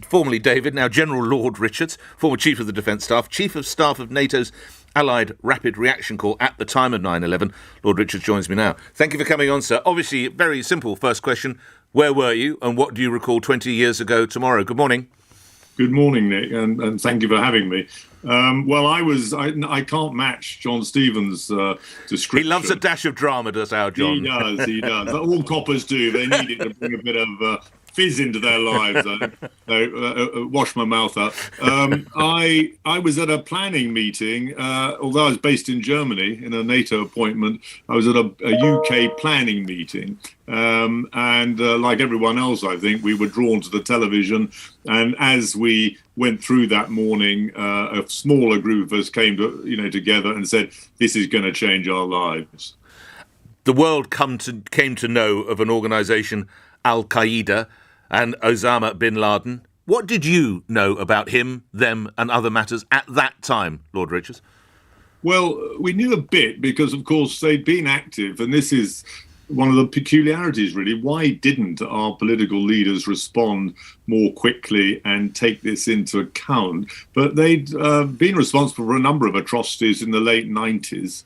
formerly David, now General Lord Richards, former Chief of the Defence Staff, Chief of Staff of NATO's Allied Rapid Reaction Corps at the time of 9/11. Lord Richards joins me now. Thank you for coming on, sir. Obviously, very simple first question. Where were you and what do you recall 20 years ago tomorrow? Good morning. Good morning, Nick, and thank you for having me. I can't match John Stevens' description. He loves a dash of drama, does our John? He does. All coppers do. They need it to bring a bit of fizz into their lives. Wash my mouth out. I was at a planning meeting, although I was based in Germany in a NATO appointment. I was at a UK planning meeting. And like everyone else, I think, we were drawn to the television. And as we went through that morning, a smaller group of us came together and said, this is going to change our lives. The world came to know of an organisation, Al-Qaeda, and Osama bin Laden. What did you know about him, them, and other matters at that time, Lord Richards? Well, we knew a bit because, of course, they'd been active, and this is one of the peculiarities, really. Why didn't our political leaders respond more quickly and take this into account? But they'd been responsible for a number of atrocities in the late 90s,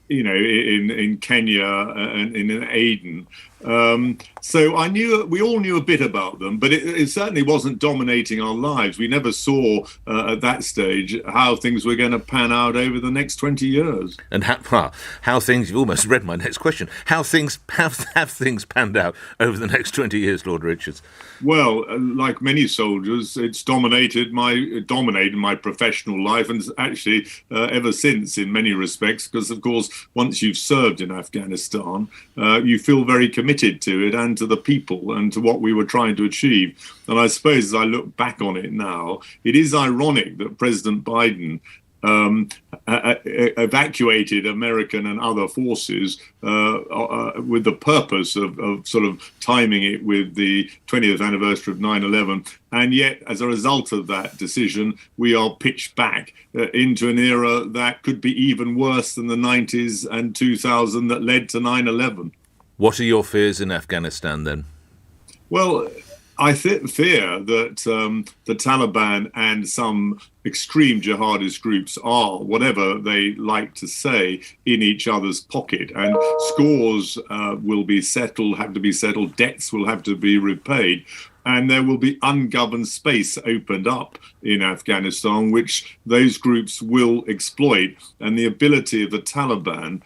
in Kenya and in Aden. So we all knew a bit about them, but it certainly wasn't dominating our lives. We never saw at that stage how things were going to pan out over the next 20 years. And how things, you've almost read my next question, how things have things panned out over the next 20 years, Lord Richards? Well, like many soldiers, it's dominated my professional life, and actually ever since in many respects, because of course, once you've served in Afghanistan, you feel very committed to it and to the people and to what we were trying to achieve. And I suppose as I look back on it now, it is ironic that President Biden evacuated American and other forces with the purpose of sort of timing it with the 20th anniversary of 9/11. And yet, as a result of that decision, we are pitched back into an era that could be even worse than the 90s and 2000 that led to 9/11. What are your fears in Afghanistan, then? Well, I fear that the Taliban and some extreme jihadist groups are, whatever they like to say, in each other's pocket. And scores will be settled, have to be settled, debts will have to be repaid. And there will be ungoverned space opened up in Afghanistan, which those groups will exploit. And the ability of the Taliban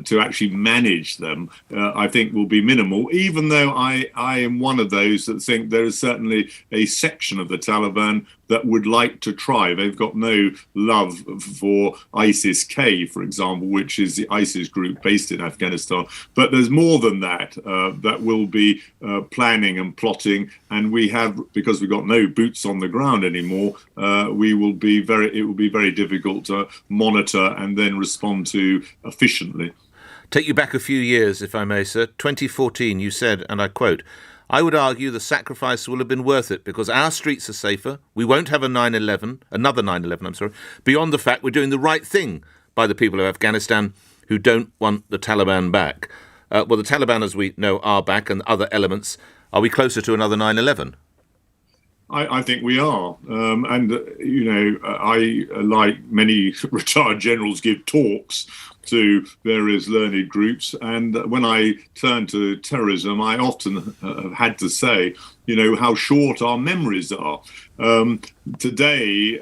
to actually manage them, I think, will be minimal, even though I am one of those that think there is certainly a section of the Taliban that would like to try. They've got no love for ISIS-K, for example, which is the ISIS group based in Afghanistan. But there's more than that that will be planning and plotting. And we have, because we've got no boots on the ground anymore, it will be very difficult to monitor and then respond to efficiently. Take you back a few years, if I may, sir. 2014, you said, and I quote, "I would argue the sacrifice will have been worth it because our streets are safer. We won't have another 9/11, beyond the fact we're doing the right thing by the people of Afghanistan who don't want the Taliban back." Well, the Taliban, as we know, are back, and other elements. Are we closer to another 9/11? I think we are. I, like many retired generals, give talks to various learned groups. And when I turn to terrorism, I often have had to say, how short our memories are. Today,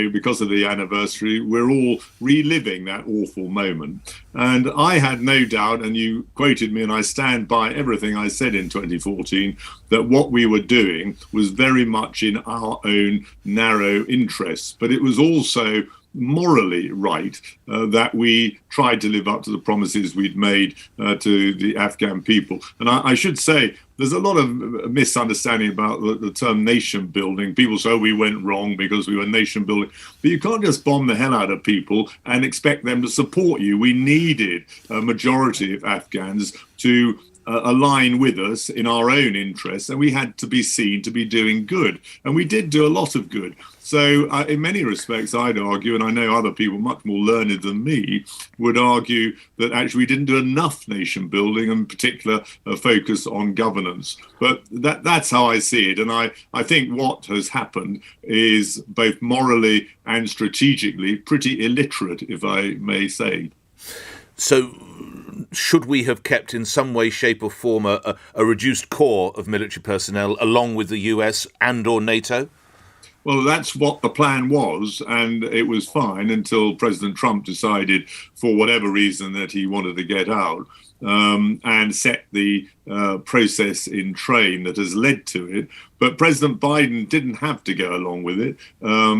because of the anniversary, we're all reliving that awful moment. And I had no doubt, and you quoted me, and I stand by everything I said in 2014, that what we were doing was very much in our own narrow interests. But it was also morally right that we tried to live up to the promises we'd made to the Afghan people. And I should say, there's a lot of misunderstanding about the term nation building. People say, we went wrong because we were nation building. But you can't just bomb the hell out of people and expect them to support you. We needed a majority of Afghans to align with us in our own interests, and we had to be seen to be doing good. And we did do a lot of good. So in many respects, I'd argue, and I know other people much more learned than me would argue, that actually we didn't do enough nation building, and in particular a focus on governance. But that's how I see it. And I think what has happened is both morally and strategically pretty illiterate, if I may say. So should we have kept in some way, shape or form a reduced core of military personnel along with the US and or NATO? Well, that's what the plan was, and it was fine until President Trump decided, for whatever reason, that he wanted to get out, and set the process in train that has led to it. But President Biden didn't have to go along with it.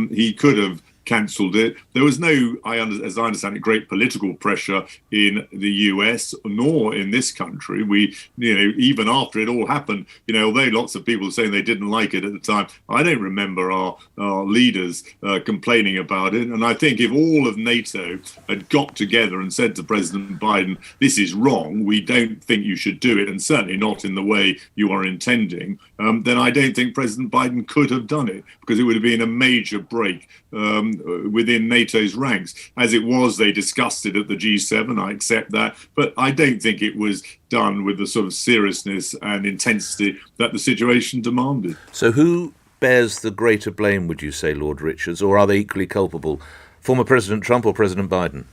He could have cancelled it. There was no, as I understand it, great political pressure in the US nor in this country. We, even after it all happened, although lots of people were saying they didn't like it at the time, I don't remember our leaders complaining about it. And I think if all of NATO had got together and said to President Biden, this is wrong, we don't think you should do it, and certainly not in the way you are intending, then I don't think President Biden could have done it, because it would have been a major break within NATO's ranks. As it was, they discussed it at the G7, I accept that, but I don't think it was done with the sort of seriousness and intensity that the situation demanded. So who bears the greater blame, would you say, Lord Richards, or are they equally culpable? Former President Trump or President Biden?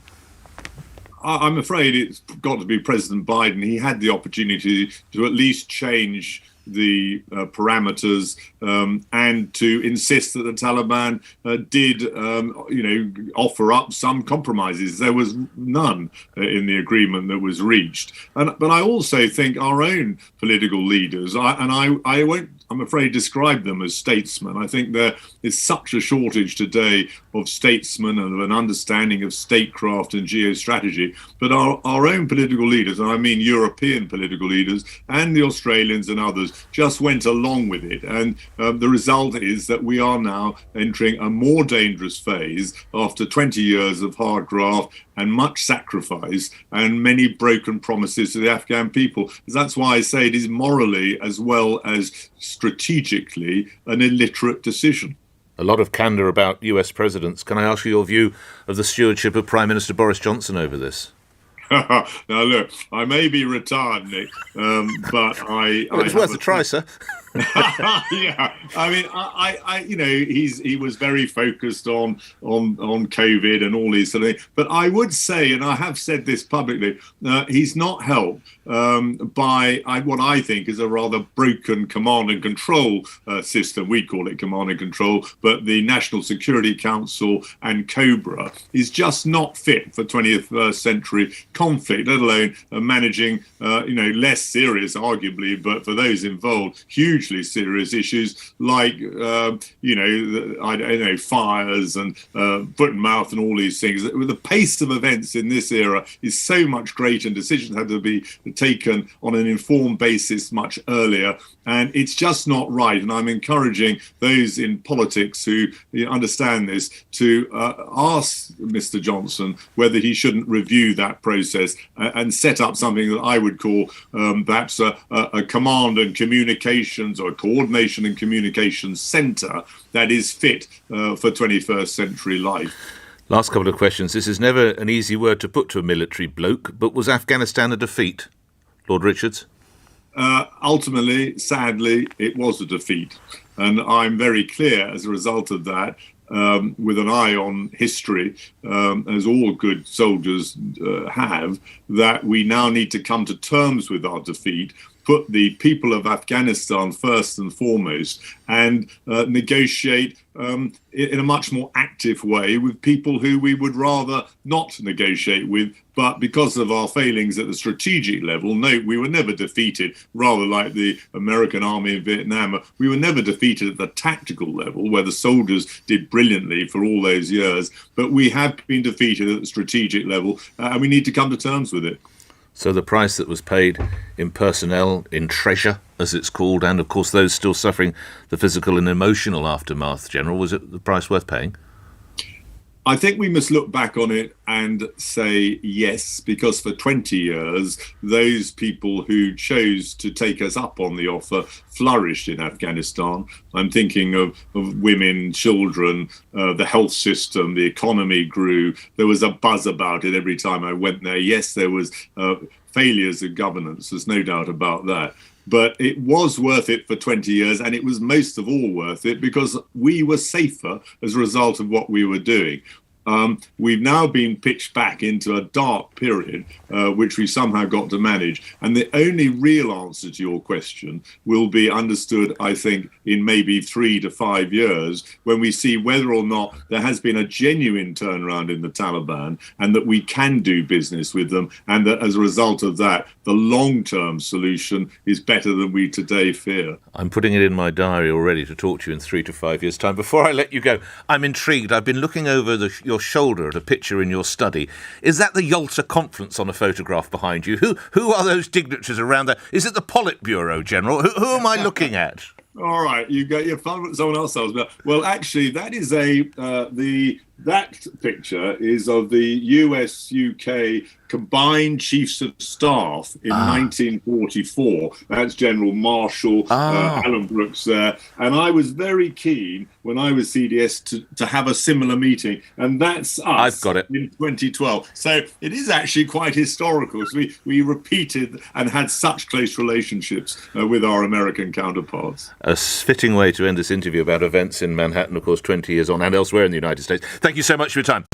I'm afraid it's got to be President Biden. He had the opportunity to at least change the parameters and to insist that the Taliban did, offer up some compromises. There was none in the agreement that was reached. But I also think our own political leaders, I won't, I'm afraid, describe them as statesmen. I think there is such a shortage today of statesmen and of an understanding of statecraft and geostrategy. But our own political leaders, and I mean European political leaders and the Australians and others, just went along with it. And the result is that we are now entering a more dangerous phase after 20 years of hard graft and much sacrifice and many broken promises to the Afghan people. That's why I say it is morally as well as strategically an illiterate decision. A lot of candour about US presidents. Can I ask you your view of the stewardship of Prime Minister Boris Johnson over this? Now, look, I may be retired, Nick, but it's worth a try, sir. Yeah, I mean, he was very focused on COVID and all these sort of things. But I would say, and I have said this publicly, he's not helped by what I think is a rather broken command and control system. We call it command and control, but the National Security Council and COBRA is just not fit for 21st century conflict, let alone managing, less serious, arguably, but for those involved, hugely serious issues like, fires and foot and mouth and all these things. The pace of events in this era is so much greater, and decisions had to be taken on an informed basis much earlier. And it's just not right. And I'm encouraging those in politics who understand this to ask Mr. Johnson whether he shouldn't review that process and set up something that I would call perhaps a command and communications or a coordination and communications centre that is fit for 21st century life. Last couple of questions. This is never an easy word to put to a military bloke, but was Afghanistan a defeat, Lord Richards? Ultimately, sadly, it was a defeat. And I'm very clear as a result of that, with an eye on history, as all good soldiers have, that we now need to come to terms with our defeat, put the people of Afghanistan first and foremost, and negotiate in a much more active way with people who we would rather not negotiate with. But because of our failings at the strategic level, no, we were never defeated, rather like the American army in Vietnam. We were never defeated at the tactical level, where the soldiers did brilliantly for all those years. But we have been defeated at the strategic level, and we need to come to terms with it. So the price that was paid in personnel, in treasure, as it's called, and of course those still suffering the physical and emotional aftermath, General, was it the price worth paying? I think we must look back on it and say yes, because for 20 years, those people who chose to take us up on the offer flourished in Afghanistan. I'm thinking of women, children, the health system, the economy grew. There was a buzz about it every time I went there. Yes, there was failures of governance. There's no doubt about that. But it was worth it for 20 years, and it was most of all worth it because we were safer as a result of what we were doing. We've now been pitched back into a dark period, which we somehow got to manage. And the only real answer to your question will be understood, I think, in maybe 3 to 5 years, when we see whether or not there has been a genuine turnaround in the Taliban and that we can do business with them. And that as a result of that, the long-term solution is better than we today fear. I'm putting it in my diary already to talk to you in 3 to 5 years' time. Before I let you go, I'm intrigued. I've been looking over your shoulder at a picture in your study. Is that the Yalta Conference on a photograph behind you? Who are those dignitaries around there? Is it the Politburo, General? Who am I looking at? All right, you got your fun with someone else. Well, actually, that is that picture is of the US-UK combined chiefs of staff in 1944. That's General Marshall, Alan Brooks there. And I was very keen when I was CDS to have a similar meeting. And that's us. I've got it. In 2012. So it is actually quite historical. So we repeated and had such close relationships with our American counterparts. A fitting way to end this interview about events in Manhattan, of course, 20 years on, and elsewhere in the United States. Thank you so much for your time.